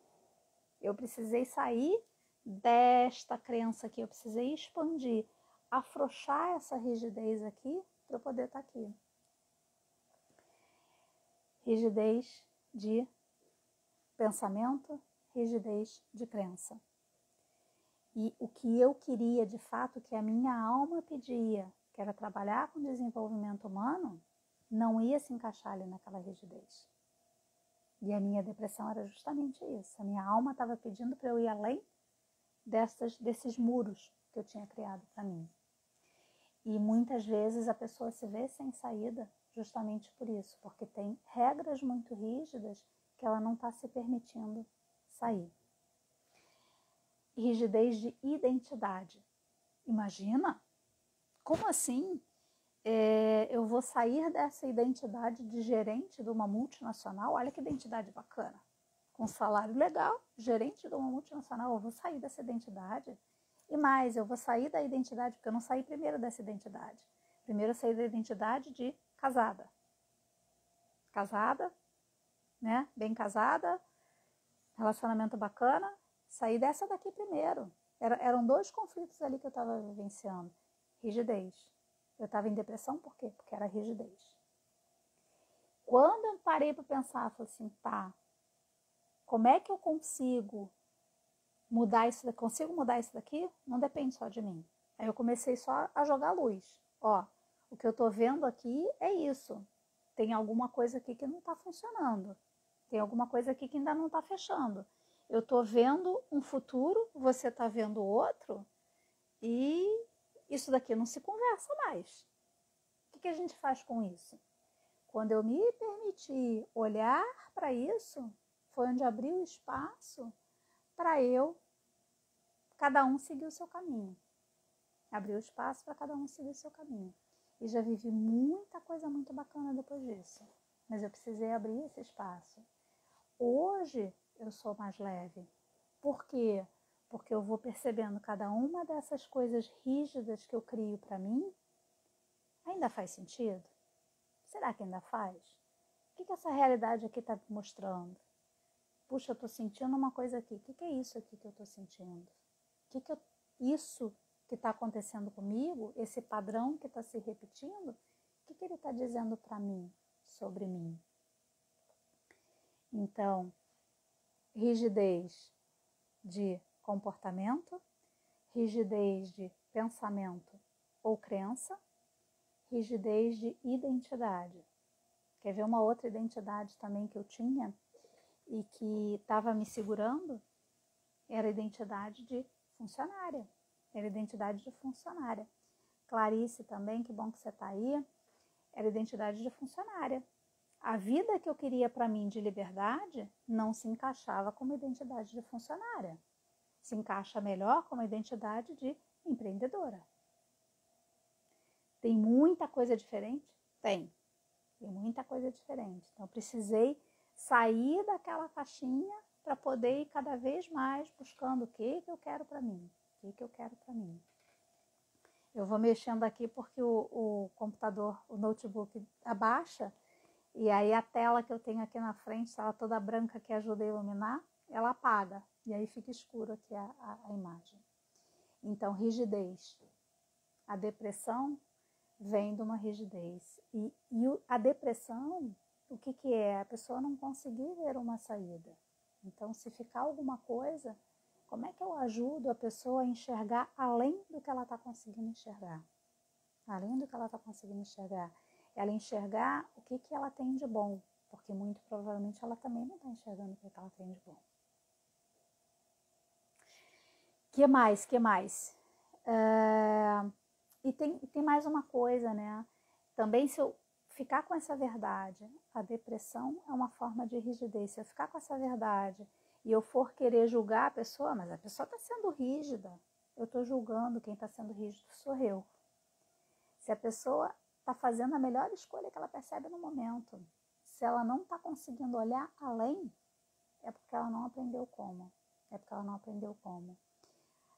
Eu precisei sair desta crença aqui, eu precisei expandir, afrouxar essa rigidez aqui para eu poder estar aqui. Rigidez de pensamento, rigidez de crença. E o que eu queria, de fato, que a minha alma pedia, que era trabalhar com desenvolvimento humano, não ia se encaixar ali naquela rigidez. E a minha depressão era justamente isso. A minha alma estava pedindo para eu ir além desses muros que eu tinha criado para mim. E muitas vezes a pessoa se vê sem saída justamente por isso, porque tem regras muito rígidas que ela não está se permitindo sair. Rigidez de identidade. Imagina? Como assim? Eu vou sair dessa identidade de gerente de uma multinacional? Olha que identidade bacana. Com salário legal, gerente de uma multinacional, eu vou sair dessa identidade. E mais, eu vou sair da identidade, porque eu não saí primeiro dessa identidade. Primeiro eu saí da identidade de casada. Casada, né? Bem casada, relacionamento bacana. Saí dessa daqui primeiro. Eram dois conflitos ali que eu estava vivenciando. Rigidez. Eu estava em depressão por quê? Porque era rigidez. Quando eu parei para pensar, falei assim, tá, como é que eu consigo mudar isso daqui? Consigo mudar isso daqui? Não depende só de mim. Aí eu comecei só a jogar luz. Ó, o que eu tô vendo aqui é isso. Tem alguma coisa aqui que não está funcionando. Tem alguma coisa aqui que ainda não está fechando. Eu tô vendo um futuro, você está vendo outro, e isso daqui não se conversa mais. O que a gente faz com isso? Quando eu me permiti olhar para isso, foi onde abriu espaço para cada um seguir o seu caminho. Abriu espaço para cada um seguir o seu caminho. e já vivi muita coisa muito bacana depois disso. Mas eu precisei abrir esse espaço. Hoje eu sou mais leve. Por quê? Porque eu vou percebendo cada uma dessas coisas rígidas que eu crio para mim, ainda faz sentido? Será que ainda faz? O que essa realidade aqui está me mostrando? Puxa, eu estou sentindo uma coisa aqui. O que é isso aqui que eu estou sentindo? Isso que está acontecendo comigo, esse padrão que está se repetindo, o que ele está dizendo para mim, sobre mim? Então, rigidez de comportamento, rigidez de pensamento ou crença, rigidez de identidade. Quer ver uma outra identidade também que eu tinha e que estava me segurando? Era a identidade de funcionária. Era a identidade de funcionária. Clarice também, que bom que você está aí. Era a identidade de funcionária. A vida que eu queria para mim de liberdade não se encaixava como identidade de funcionária. Se encaixa melhor como identidade de empreendedora. Tem muita coisa diferente? Tem muita coisa diferente. Então, eu precisei sair daquela caixinha para poder ir cada vez mais buscando o que eu quero para mim. O que eu quero para mim. Eu vou mexendo aqui porque o computador, o notebook abaixa e aí a tela que eu tenho aqui na frente, ela toda branca que ajuda a iluminar, ela apaga e aí fica escuro aqui a imagem. Então, rigidez. A depressão vem de uma rigidez. E a depressão, o que é? A pessoa não conseguir ver uma saída. Então, se ficar alguma coisa, como é que eu ajudo a pessoa a enxergar além do que ela está conseguindo enxergar? Além do que ela está conseguindo enxergar. Ela enxergar o que ela tem de bom. Porque muito provavelmente ela também não está enxergando o que ela tem de bom. Que mais? E tem mais uma coisa, né? Também se eu ficar com essa verdade, a depressão é uma forma de rigidez. Se eu ficar com essa verdade e eu for querer julgar a pessoa, mas a pessoa está sendo rígida. Eu estou julgando, quem está sendo rígido sou eu. Se a pessoa está fazendo a melhor escolha que ela percebe no momento, se ela não está conseguindo olhar além, é porque ela não aprendeu como.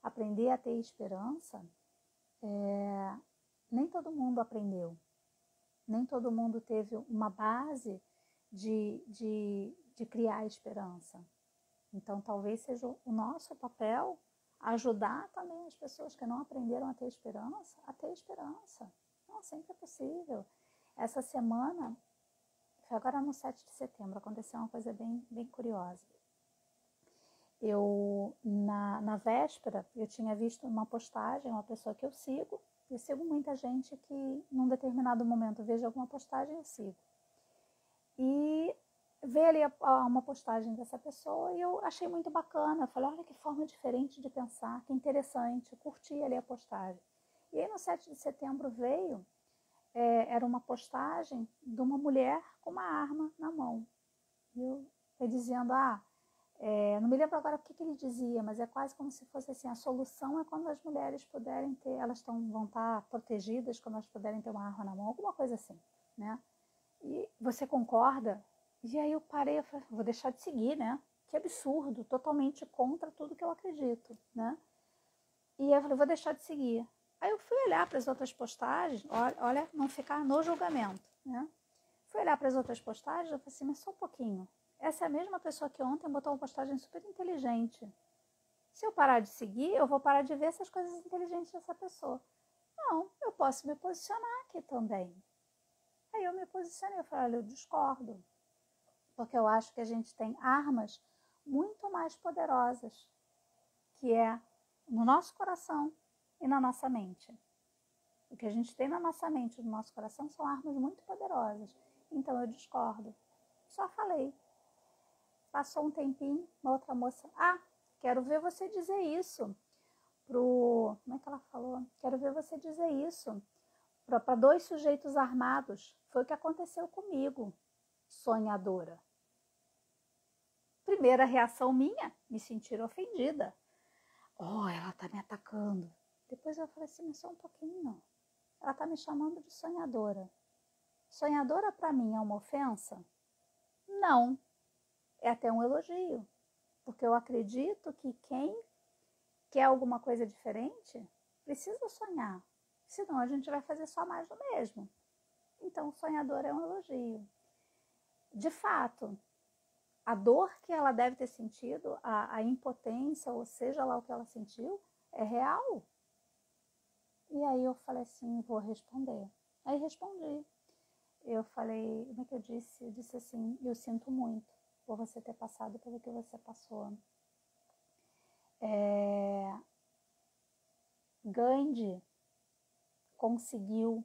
Aprender a ter esperança, nem todo mundo aprendeu. Nem todo mundo teve uma base de criar esperança. Então, talvez seja o nosso papel ajudar também as pessoas que não aprenderam a ter esperança. Não, sempre é possível. Essa semana, foi agora no 7 de setembro, aconteceu uma coisa bem curiosa. Na véspera, eu tinha visto uma postagem, uma pessoa que eu sigo muita gente que, num determinado momento, vejo alguma postagem, eu sigo. E veio ali uma postagem dessa pessoa e eu achei muito bacana. Eu falei, olha que forma diferente de pensar, que interessante. Eu curti ali a postagem. E aí, no 7 de setembro, veio, era uma postagem de uma mulher com uma arma na mão. E eu dizendo, não me lembro agora o que ele dizia, mas é quase como se fosse assim, a solução é quando as mulheres puderem ter, vão estar protegidas quando elas puderem ter uma arma na mão, alguma coisa assim, né? E você concorda? E aí eu parei, eu falei, vou deixar de seguir, né? Que absurdo, totalmente contra tudo que eu acredito, né? E aí eu falei, vou deixar de seguir. Aí eu fui olhar para as outras postagens, olha, não ficar no julgamento, né? Fui olhar para as outras postagens, eu falei assim, mas só um pouquinho. Essa é a mesma pessoa que ontem botou uma postagem super inteligente. Se eu parar de seguir, eu vou parar de ver essas coisas inteligentes dessa pessoa. Não, eu posso me posicionar aqui também. Aí eu me posicionei, eu falei, olha, eu discordo. Porque eu acho que a gente tem armas muito mais poderosas, que é no nosso coração e na nossa mente. O que a gente tem na nossa mente e no nosso coração são armas muito poderosas. Então eu discordo. Só falei. Passou um tempinho, uma outra moça, quero ver você dizer isso como é que ela falou? Quero ver você dizer isso para 2 sujeitos armados. Foi o que aconteceu comigo, sonhadora. Primeira reação minha, me sentir ofendida. Ela tá me atacando. Depois eu falei assim, mas só um pouquinho. ela está me chamando de sonhadora. Sonhadora para mim é uma ofensa? Não, é até um elogio, porque eu acredito que quem quer alguma coisa diferente precisa sonhar, senão a gente vai fazer só mais do mesmo. Então, sonhadora é um elogio. De fato, a dor que ela deve ter sentido, a impotência, ou seja lá o que ela sentiu, é real. E aí eu falei assim, vou responder. Aí respondi. Eu falei, como é que eu disse? Eu disse assim, eu sinto muito por você ter passado pelo que você passou. Gandhi conseguiu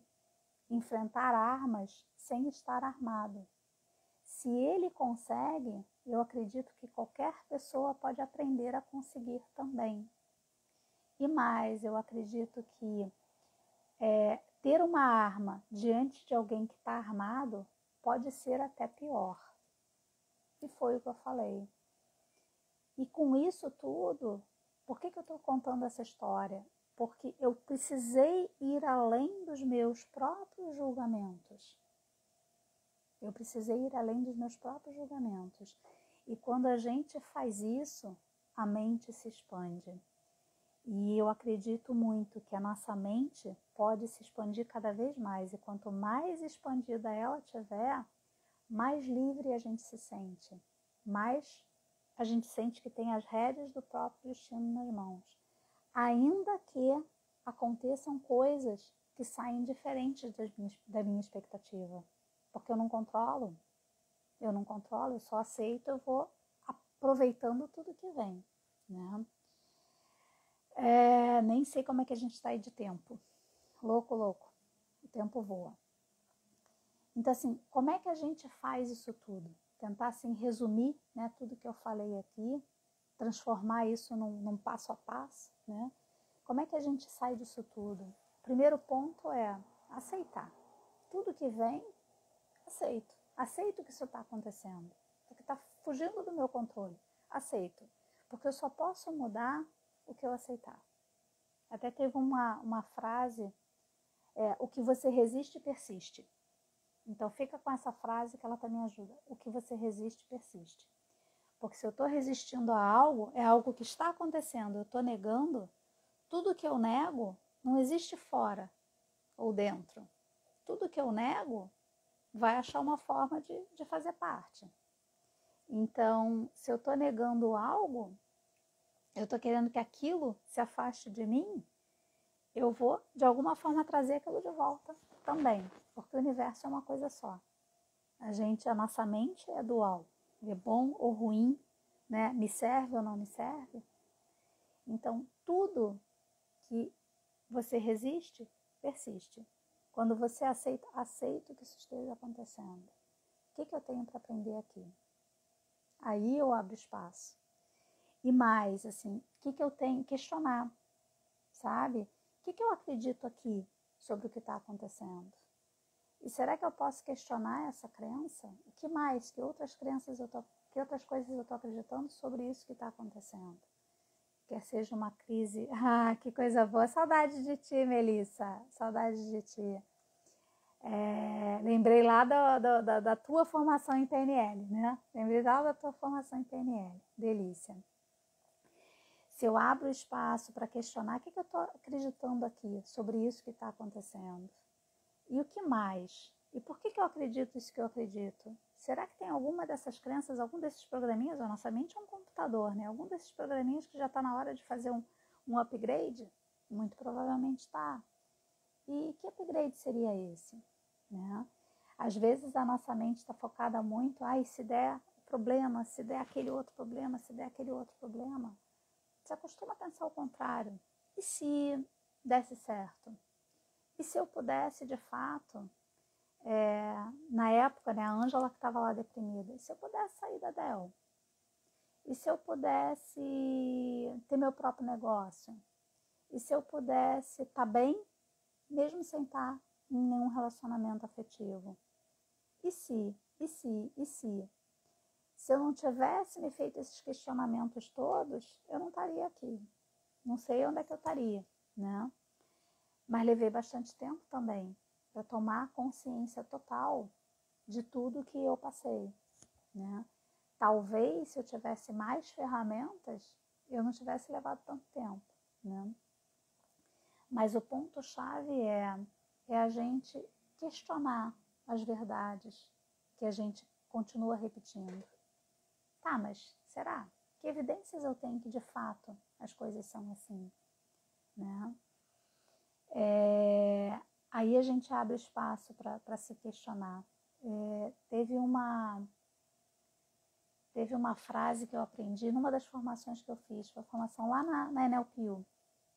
enfrentar armas sem estar armado. Se ele consegue, eu acredito que qualquer pessoa pode aprender a conseguir também. E mais, eu acredito que ter uma arma diante de alguém que está armado pode ser até pior. E foi o que eu falei. E com isso tudo, por que eu estou contando essa história? Porque eu precisei ir além dos meus próprios julgamentos. Eu precisei ir além dos meus próprios julgamentos. E quando a gente faz isso, a mente se expande. E eu acredito muito que a nossa mente pode se expandir cada vez mais. E quanto mais expandida ela tiver, mais livre a gente se sente. Mais a gente sente que tem as rédeas do próprio destino nas mãos. Ainda que aconteçam coisas que saem diferentes da minha expectativa. Porque eu não controlo, eu só aceito, eu vou aproveitando tudo que vem, né? Nem sei como é que a gente está aí de tempo. Louco, o tempo voa. Então, assim, como é que a gente faz isso tudo? Tentar, assim, resumir, né, tudo que eu falei aqui, transformar isso num passo a passo, né? Como é que a gente sai disso tudo? O primeiro ponto é aceitar. Tudo que vem, aceito. Aceito que isso está acontecendo. Porque está fugindo do meu controle. Aceito. Porque eu só posso mudar o que eu aceitar. Até teve uma frase, o que você resiste, persiste. Então fica com essa frase que ela também ajuda. O que você resiste, persiste. Porque se eu estou resistindo a algo, é algo que está acontecendo, eu estou negando, tudo que eu nego não existe fora ou dentro. Tudo que eu nego vai achar uma forma de fazer parte. Então, se eu estou negando algo, eu estou querendo que aquilo se afaste de mim, eu vou, de alguma forma, trazer aquilo de volta também. Porque o universo é uma coisa só. A nossa mente é dual. É bom ou ruim, né? Me serve ou não me serve? Então, tudo que você resiste, persiste. Quando você aceita, aceito que isso esteja acontecendo. O que eu tenho para aprender aqui? Aí eu abro espaço. E mais, assim, o que eu tenho que questionar, sabe? O que eu acredito aqui sobre o que está acontecendo? E será que eu posso questionar essa crença? O que mais? Que outras crenças que outras coisas eu estou acreditando sobre isso que está acontecendo? Quer seja uma crise. Ah, que coisa boa. Saudade de ti, Melissa. Saudade de ti. Lembrei lá da tua formação em PNL, né? Lembrei lá da tua formação em PNL. Delícia. Se eu abro espaço para questionar, o que eu estou acreditando aqui sobre isso que está acontecendo? E o que mais? E por que eu acredito isso que eu acredito? Será que tem alguma dessas crenças, algum desses programinhas? A nossa mente é um computador, né? Algum desses programinhas que já está na hora de fazer um upgrade? Muito provavelmente está. E que upgrade seria esse? Né? Às vezes a nossa mente está focada muito, se der problema, se der aquele outro problema, se der aquele outro problema. Você acostuma a pensar o contrário. E se desse certo? E se eu pudesse, de fato, na época, né, a Ângela que estava lá deprimida, e se eu pudesse sair da DEL? E se eu pudesse ter meu próprio negócio? E se eu pudesse estar bem, mesmo sem estar em nenhum relacionamento afetivo? E se? E se? E se? Se eu não tivesse me feito esses questionamentos todos, eu não estaria aqui. Não sei onde é que eu estaria, né? Mas levei bastante tempo também para tomar consciência total de tudo que eu passei, né? Talvez se eu tivesse mais ferramentas, eu não tivesse levado tanto tempo, né? Mas o ponto-chave é a gente questionar as verdades que a gente continua repetindo. Tá, mas será? Que evidências eu tenho que de fato as coisas são assim, né? Aí a gente abre espaço para se questionar. Teve uma frase que eu aprendi numa das formações que eu fiz, foi a formação lá na NLPU,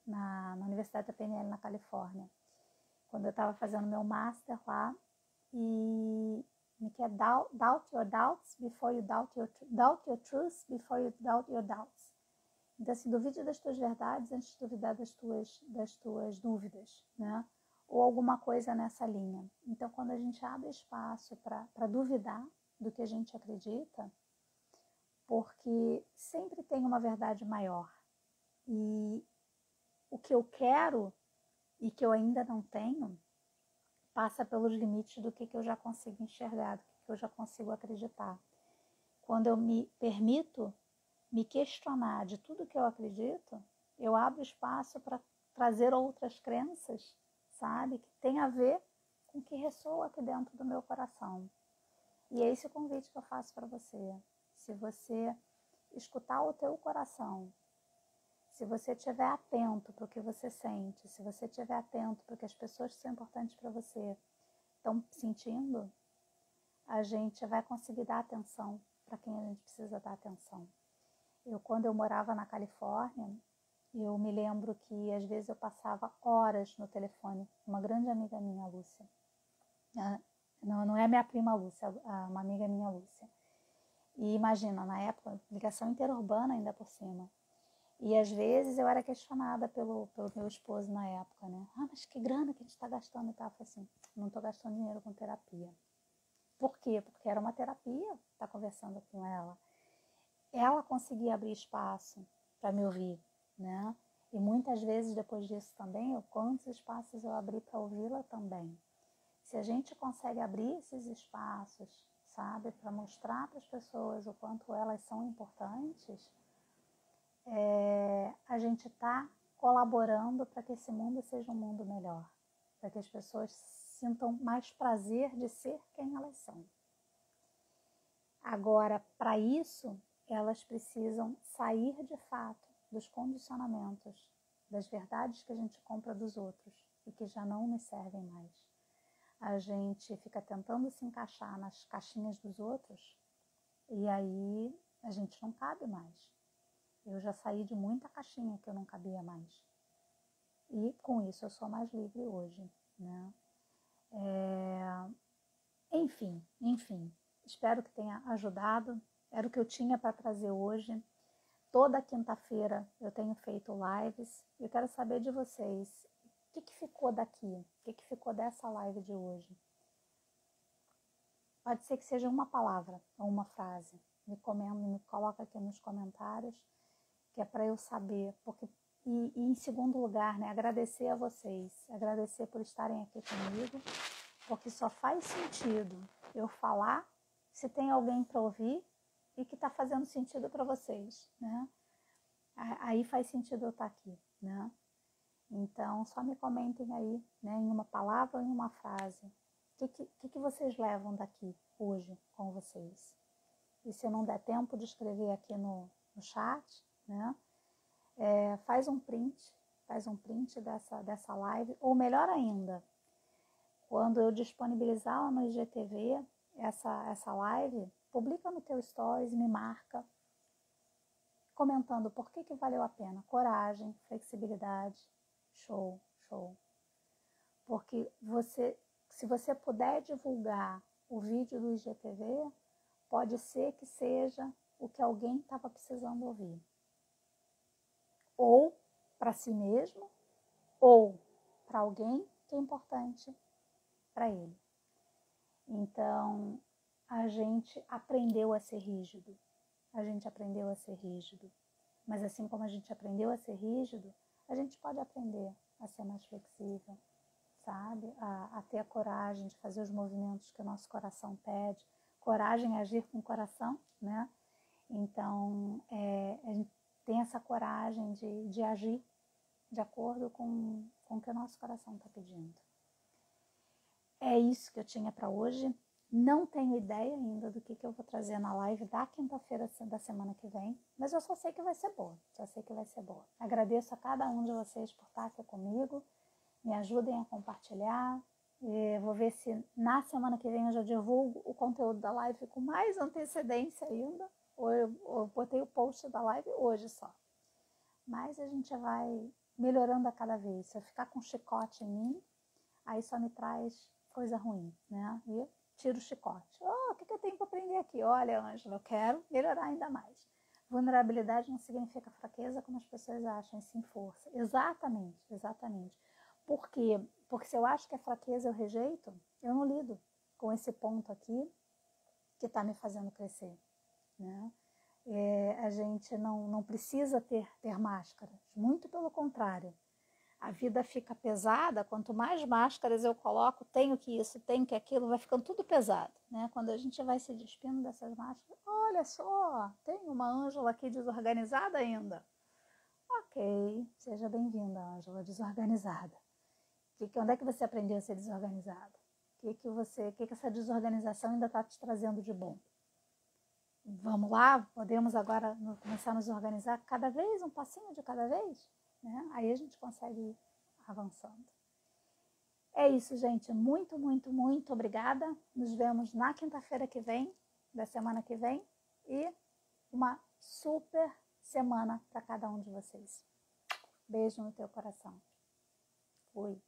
na Universidade da PNL na Califórnia, quando eu estava fazendo meu master lá, e que é doubt your doubts before you doubt your truths before you doubt your doubts. Então, assim, duvide das tuas verdades antes de duvidar das tuas dúvidas, né? Ou alguma coisa nessa linha. Então, quando a gente abre espaço para duvidar do que a gente acredita, porque sempre tem uma verdade maior. E o que eu quero e que eu ainda não tenho passa pelos limites do que eu já consigo enxergar, do que eu já consigo acreditar. Quando eu me permito me questionar de tudo que eu acredito, eu abro espaço para trazer outras crenças, sabe? Que tem a ver com o que ressoa aqui dentro do meu coração. E é esse o convite que eu faço para você. Se você escutar o teu coração, se você estiver atento para o que você sente, se você estiver atento para o que as pessoas que são importantes para você estão sentindo, a gente vai conseguir dar atenção para quem a gente precisa dar atenção. Quando eu morava na Califórnia, eu me lembro que às vezes eu passava horas no telefone. Uma grande amiga minha, Lúcia. Não é minha prima Lúcia, uma amiga minha, Lúcia. E imagina, na época, ligação interurbana ainda por cima. E às vezes eu era questionada pelo meu esposo na época, né? Ah, mas que grana que a gente está gastando e tal. Eu falei assim, não estou gastando dinheiro com terapia. Por quê? Porque era uma terapia estar conversando com ela. Ela conseguia abrir espaço para me ouvir, né? E muitas vezes depois disso também, quantos espaços eu abri para ouvi-la também. Se a gente consegue abrir esses espaços, sabe, para mostrar para as pessoas o quanto elas são importantes, a gente está colaborando para que esse mundo seja um mundo melhor, para que as pessoas sintam mais prazer de ser quem elas são. Agora, para isso, elas precisam sair de fato dos condicionamentos, das verdades que a gente compra dos outros e que já não nos servem mais. A gente fica tentando se encaixar nas caixinhas dos outros e aí a gente não cabe mais. Eu já saí de muita caixinha que eu não cabia mais. E com isso eu sou mais livre hoje, né? Enfim. Espero que tenha ajudado. Era o que eu tinha para trazer hoje. Toda quinta-feira eu tenho feito lives. Eu quero saber de vocês. O que ficou daqui? O que ficou dessa live de hoje? Pode ser que seja uma palavra ou uma frase. Me coloca aqui nos comentários, que é para eu saber. E em segundo lugar, né, agradecer a vocês. Agradecer por estarem aqui comigo. Porque só faz sentido eu falar se tem alguém para ouvir e que está fazendo sentido para vocês, né? Aí faz sentido eu estar aqui, né? Então, só me comentem aí, né, em uma palavra ou em uma frase. O que vocês levam daqui hoje com vocês? E se não der tempo de escrever aqui no chat, né? Faz um print dessa live, ou melhor ainda, quando eu disponibilizar lá no IGTV essa live, publica no teu stories, me marca, comentando por que valeu a pena. Coragem, flexibilidade, show. Porque se você puder divulgar o vídeo do IGTV, pode ser que seja o que alguém estava precisando ouvir. Ou para si mesmo, ou para alguém que é importante para ele. Então, a gente aprendeu a ser rígido. Mas assim como a gente aprendeu a ser rígido, a gente pode aprender a ser mais flexível, sabe? A ter a coragem de fazer os movimentos que o nosso coração pede. Coragem é agir com o coração, né? Então, a gente tem essa coragem de agir de acordo com o que o nosso coração está pedindo. É isso que eu tinha para hoje. Não tenho ideia ainda do que eu vou trazer na live da quinta-feira da semana que vem, mas eu só sei que vai ser boa, só sei que vai ser boa. Agradeço a cada um de vocês por estar aqui comigo, me ajudem a compartilhar. Vou ver se na semana que vem eu já divulgo o conteúdo da live com mais antecedência ainda, ou eu botei o post da live hoje só. Mas a gente vai melhorando a cada vez. Se eu ficar com chicote em mim, aí só me traz coisa ruim, né? E eu tiro o chicote. O que eu tenho para aprender aqui? Olha, Ângela, eu quero melhorar ainda mais. Vulnerabilidade não significa fraqueza, como as pessoas acham, e sim força. Exatamente, exatamente. Por quê? Porque se eu acho que é fraqueza, eu rejeito, eu não lido com esse ponto aqui que está me fazendo crescer, né? A gente não precisa ter máscaras, muito pelo contrário. A vida fica pesada, quanto mais máscaras eu coloco, tenho que isso, tenho que aquilo, vai ficando tudo pesado, né? Quando a gente vai se despindo dessas máscaras, olha só, tem uma Ângela aqui desorganizada ainda. Ok, seja bem-vinda, Ângela, desorganizada. Onde é que você aprendeu a ser desorganizada? O que essa desorganização ainda está te trazendo de bom? Vamos lá, podemos agora começar a nos organizar cada vez, um passinho de cada vez, né? Aí a gente consegue ir avançando. É isso, gente. Muito, muito, muito obrigada. Nos vemos na quinta-feira que vem, da semana que vem. E uma super semana para cada um de vocês. Beijo no teu coração. Fui.